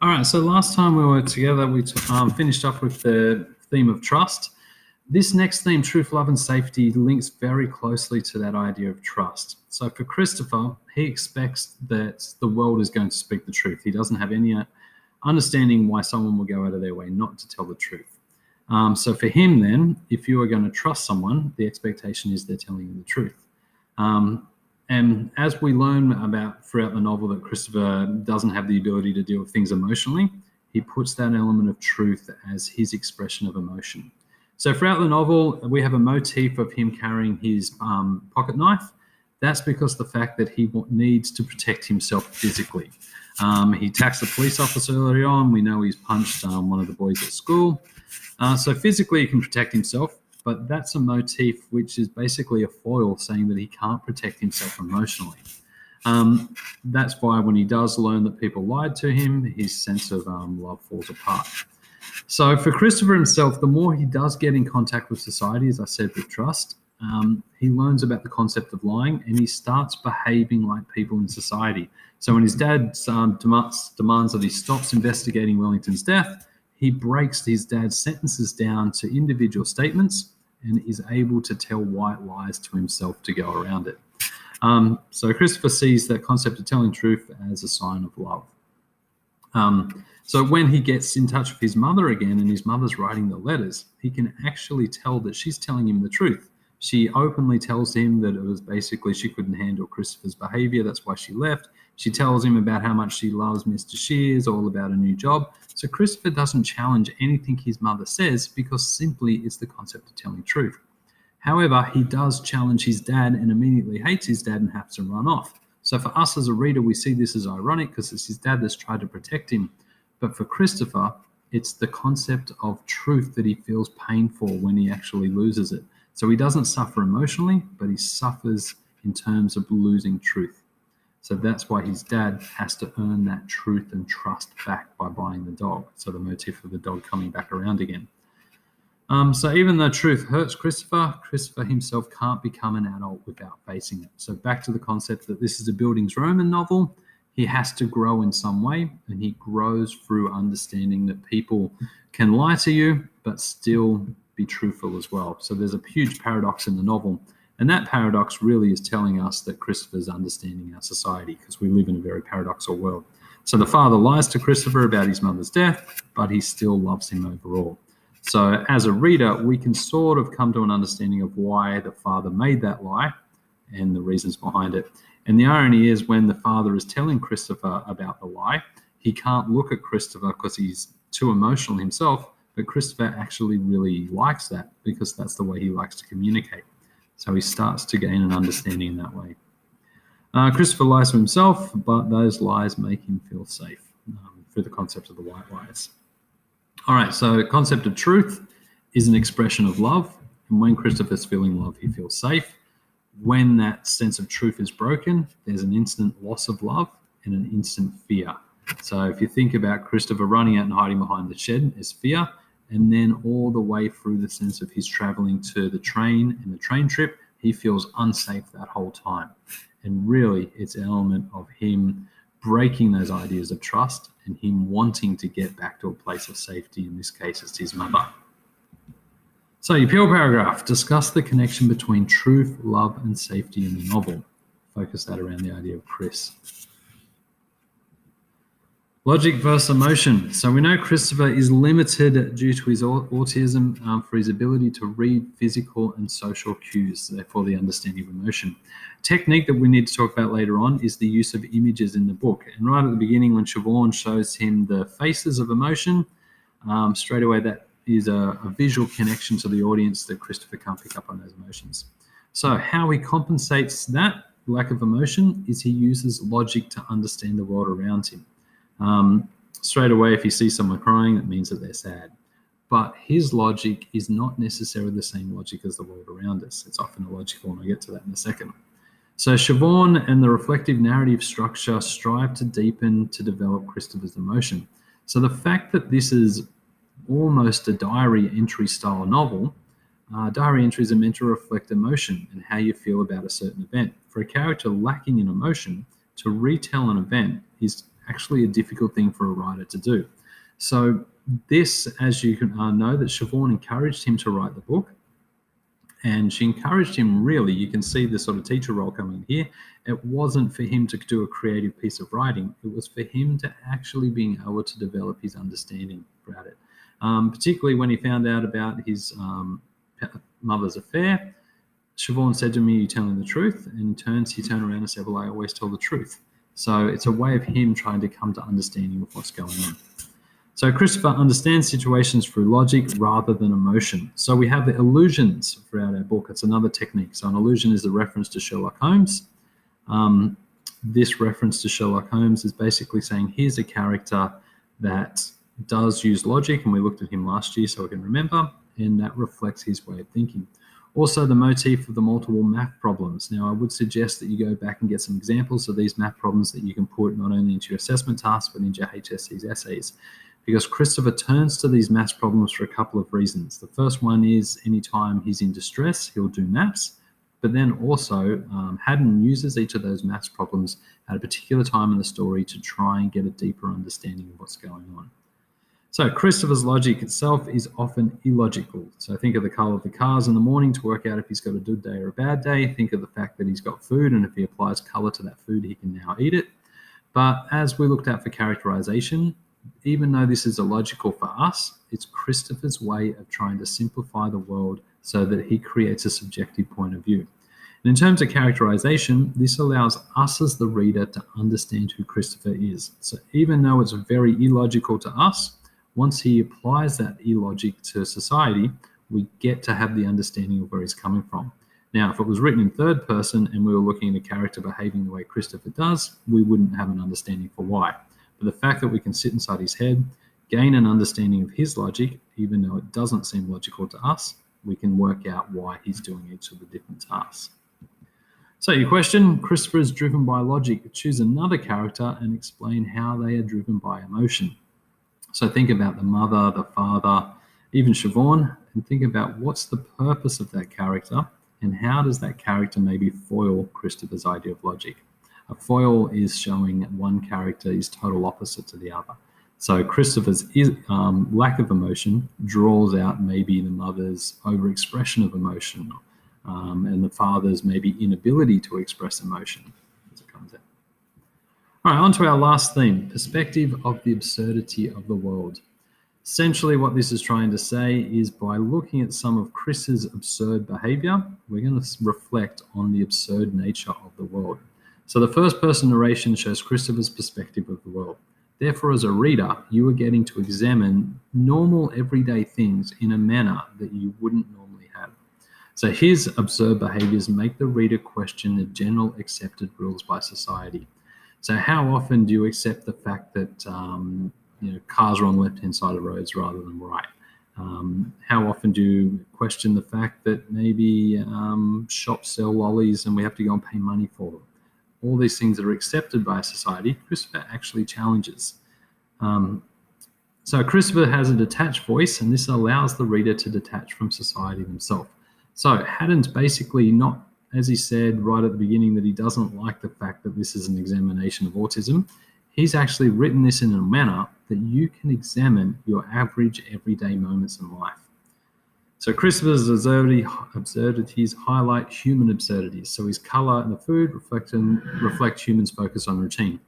All right, so last time we were together, we finished up with the theme of trust. This next theme, truth, love, and safety, links very closely to that idea of trust. So for Christopher, he expects that the world is going to speak the truth. He doesn't have any understanding why someone will go out of their way not to tell the truth. So for him, then, if you are going to trust someone, the expectation is they're telling you the truth. And as we learn about throughout the novel that Christopher doesn't have the ability to deal with things emotionally, he puts that element of truth as his expression of emotion. So throughout the novel, we have a motif of him carrying his pocket knife. That's because the fact that he needs to protect himself physically. He attacks the police officer early on. We know he's punched one of the boys at school. So physically he can protect himself, but that's a motif which is basically a foil saying that he can't protect himself emotionally. That's why when he does learn that people lied to him, his sense of love falls apart. So for Christopher himself, the more he does get in contact with society, as I said, with trust, he learns about the concept of lying and he starts behaving like people in society. So when his dad demands that he stops investigating Wellington's death, he breaks his dad's sentences down to individual statements and is able to tell white lies to himself to go around it. So Christopher sees that concept of telling truth as a sign of love. So when he gets in touch with his mother again and his mother's writing the letters, he can actually tell that she's telling him the truth. She openly tells him that it was basically she couldn't handle Christopher's behavior. That's why she left. She tells him about how much she loves Mr. Shears, all about a new job. So Christopher doesn't challenge anything his mother says because simply it's the concept of telling truth. However, he does challenge his dad and immediately hates his dad and has to run off. So for us as a reader, we see this as ironic because it's his dad that's tried to protect him. But for Christopher, it's the concept of truth that he feels painful when he actually loses it. So he doesn't suffer emotionally, but he suffers in terms of losing truth. So that's why his dad has to earn that truth and trust back by buying the dog. So the motif of the dog coming back around again. So even though truth hurts Christopher, Christopher himself can't become an adult without facing it. So back to the concept that this is a Bildungsroman novel, he has to grow in some way, and he grows through understanding that people can lie to you, but still be truthful as well. So there's a huge paradox in the novel, and that paradox really is telling us that Christopher's understanding our society, because we live in a very paradoxical world. So the father lies to Christopher about his mother's death, but he still loves him overall. So as a reader, we can sort of come to an understanding of why the father made that lie and the reasons behind it. And the irony is when the father is telling Christopher about the lie, he can't look at Christopher because he's too emotional himself, but Christopher actually really likes that because that's the way he likes to communicate. So he starts to gain an understanding in that way. Christopher lies to himself, but those lies make him feel safe through the concept of the white lies. All right, so concept of truth is an expression of love. And when Christopher's feeling love, he feels safe. When that sense of truth is broken, there's an instant loss of love and an instant fear. So if you think about Christopher running out and hiding behind the shed, there's fear. And then all the way through the sense of his traveling to the train and the train trip, he feels unsafe that whole time. And really, it's an element of him breaking those ideas of trust and him wanting to get back to a place of safety. In this case, it's his mother. So your pure paragraph, discuss the connection between truth, love, and safety in the novel. Focus that around the idea of Chris. Logic versus emotion. So we know Christopher is limited due to his autism for his ability to read physical and social cues, therefore the understanding of emotion. Technique that we need to talk about later on is the use of images in the book. And right at the beginning when Siobhan shows him the faces of emotion, straight away that is a visual connection to the audience that Christopher can't pick up on those emotions. So how he compensates that lack of emotion is he uses logic to understand the world around him. Straight away, if he sees someone crying, it means that they're sad. But his logic is not necessarily the same logic as the world around us. It's often illogical, and I'll get to that in a second. So Siobhan and the reflective narrative structure strive to deepen, to develop Christopher's emotion. So the fact that this is almost a diary entry style novel, diary entries are meant to reflect emotion and how you feel about a certain event. For a character lacking in emotion, to retell an event is actually a difficult thing for a writer to do. So this, as you can know, that Siobhan encouraged him to write the book. And she encouraged him, really, you can see the sort of teacher role coming in here. It wasn't for him to do a creative piece of writing. It was for him to actually being able to develop his understanding about it. Particularly when he found out about his mother's affair. Siobhan said to me, "Are you telling the truth?" And he turned around and said, "Well, I always tell the truth." So it's a way of him trying to come to understanding of what's going on. So Christopher understands situations through logic rather than emotion. So we have the illusions throughout our book. It's another technique. So an illusion is a reference to Sherlock Holmes. This reference to Sherlock Holmes is basically saying here's a character that does use logic, and we looked at him last year so we can remember, and that reflects his way of thinking. Also, the motif of the multiple math problems. Now, I would suggest that you go back and get some examples of these math problems that you can put not only into your assessment tasks, but into your HSC's essays. Because Christopher turns to these maths problems for a couple of reasons. The first one is anytime he's in distress, he'll do maths. But then also, Haddon uses each of those maths problems at a particular time in the story to try and get a deeper understanding of what's going on. So Christopher's logic itself is often illogical. So think of the color of the cars in the morning to work out if he's got a good day or a bad day. Think of the fact that he's got food, and if he applies color to that food, he can now eat it. But as we looked at for characterization, even though this is illogical for us, it's Christopher's way of trying to simplify the world so that he creates a subjective point of view. And in terms of characterization, this allows us as the reader to understand who Christopher is. So even though it's very illogical to us, once he applies that illogic to society, we get to have the understanding of where he's coming from. Now, if it was written in third person and we were looking at a character behaving the way Christopher does, we wouldn't have an understanding for why. But the fact that we can sit inside his head, gain an understanding of his logic, even though it doesn't seem logical to us, we can work out why he's doing each of the different tasks. So your question, Christopher is driven by logic. Choose another character and explain how they are driven by emotion. So think about the mother, the father, even Siobhan, and think about what's the purpose of that character and how does that character maybe foil Christopher's idea of logic. A foil is showing one character is total opposite to the other. So Christopher's lack of emotion draws out maybe the mother's overexpression of emotion, and the father's maybe inability to express emotion as it comes out. All right, on to our last theme, perspective of the absurdity of the world. Essentially what this is trying to say is by looking at some of Chris's absurd behavior, we're going to reflect on the absurd nature of the world. So the first person narration shows Christopher's perspective of the world. Therefore, as a reader, you are getting to examine normal everyday things in a manner that you wouldn't normally have. So his absurd behaviors make the reader question the general accepted rules by society. So how often do you accept the fact that cars are on the left-hand side of roads rather than right? How often do you question the fact that maybe shops sell lollies and we have to go and pay money for them? All these things that are accepted by society, Christopher actually challenges. So Christopher has a detached voice, and this allows the reader to detach from society themselves. So Haddon's basically not, as he said right at the beginning, that he doesn't like the fact that this is an examination of autism. He's actually written this in a manner that you can examine your average everyday moments in life. So Christopher's absurdities highlight human absurdities. So his colour and the food reflect humans' focus on routine.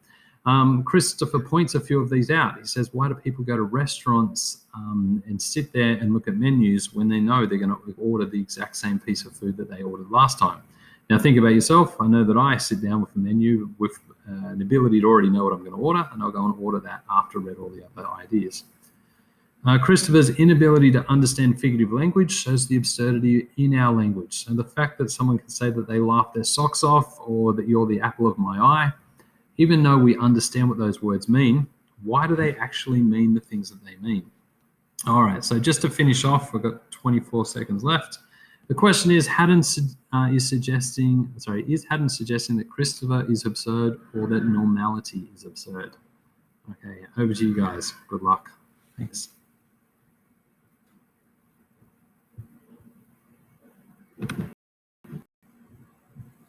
Christopher points a few of these out. He says, why do people go to restaurants and sit there and look at menus when they know they're going to order the exact same piece of food that they ordered last time? Now think about yourself. I know that I sit down with a menu with an ability to already know what I'm going to order, and I'll go and order that after I've read all the other ideas. Christopher's inability to understand figurative language shows the absurdity in our language. So the fact that someone can say that they laugh their socks off or that you're the apple of my eye, even though we understand what those words mean, why do they actually mean the things that they mean? All right, so just to finish off, we've got 24 seconds left. The question is, Haddon is suggesting that Christopher is absurd or that normality is absurd? Okay, over to you guys. Good luck. Thanks.